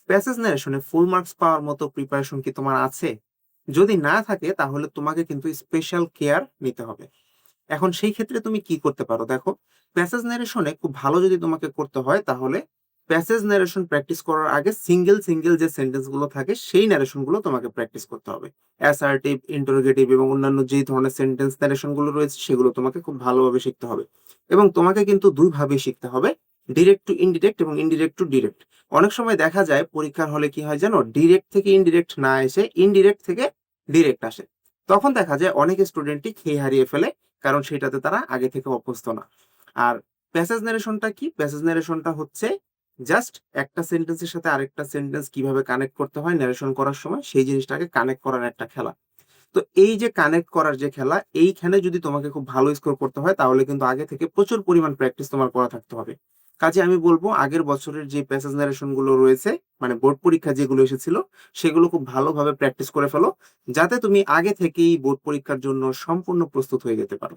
Passage ন্যারেশনে full marks পাওয়ার মতো preparation কি তোমার আছে? যদি না থাকে তাহলে তোমাকে কিন্তু স্পেশাল কেয়ার নিতে হবে। এখন সেই ক্ষেত্রে তুমি কি করতে পারো দেখো, প্যাসেজ ন্যারেশনে খুব ভালো যদি তোমাকে করতে হয় তাহলে প্যাসেজ ন্যারেশন প্র্যাকটিস করার আগে সিঙ্গেল সিঙ্গেল যে সেন্টেন্স গুলো থাকে সেই ন্যারেশন গুলো তোমাকে প্র্যাকটিস করতে হবে। অ্যাসার্টিভ, ইন্টারোগেটিভ এবং অন্যান্য যেই ধরনের সেন্টেন্স ন্যারেশন গুলো রয়েছে সেগুলো তোমাকে খুব ভালোভাবে শিখতে হবে। এবং তোমাকে কিন্তু দুই ভাবে শিখতে হবে, ডিরেক্ট টু ইনডিরেক্ট এবং ইনডিরেক্ট টু ডিরেক্ট। অনেক সময় দেখা যায় পরীক্ষার হলে কি হয় জানো, ডিরেক্ট থেকে ইনডিরেক্ট না এসে ইনডিরেক্ট থেকে ডিরেক্ট আসে। তখন দেখা যায় অনেক স্টুডেন্টই খেয়ে হারিয়ে ফেলে, কারণ সেটাতে তারা আগে থেকে অভ্যস্ত না। আর প্যাসেজ ন্যারেশনটা কি? প্যাসেজ ন্যারেশনটা হচ্ছে জাস্ট একটা সেন্টেন্সের সাথে আরেকটা সেন্টেন্স কিভাবে কানেক্ট করতে হয় ন্যারেশন করার সময় সেই জিনিসটাকে কানেক্ট করার একটা খেলা। তো এই যে কানেক্ট করার যে খেলা, এইখানে যদি তোমাকে খুব ভালো স্কোর করতে হয় তাহলে কিন্তু আগে থেকে প্রচুর পরিমাণ প্র্যাকটিস তোমার করা থাকতে হবে। কাজে আমি বলবো আগের বছরের যে প্যাসেজ ন্যারেশন গুলো রয়েছে, মানে বোর্ড পরীক্ষা যেগুলো এসেছিল সেগুলো খুব ভালোভাবে প্র্যাকটিস করে ফেলো, যাতে তুমি আগে থেকেই বোর্ড পরীক্ষার জন্য সম্পূর্ণ প্রস্তুত হয়ে যেতে পারো।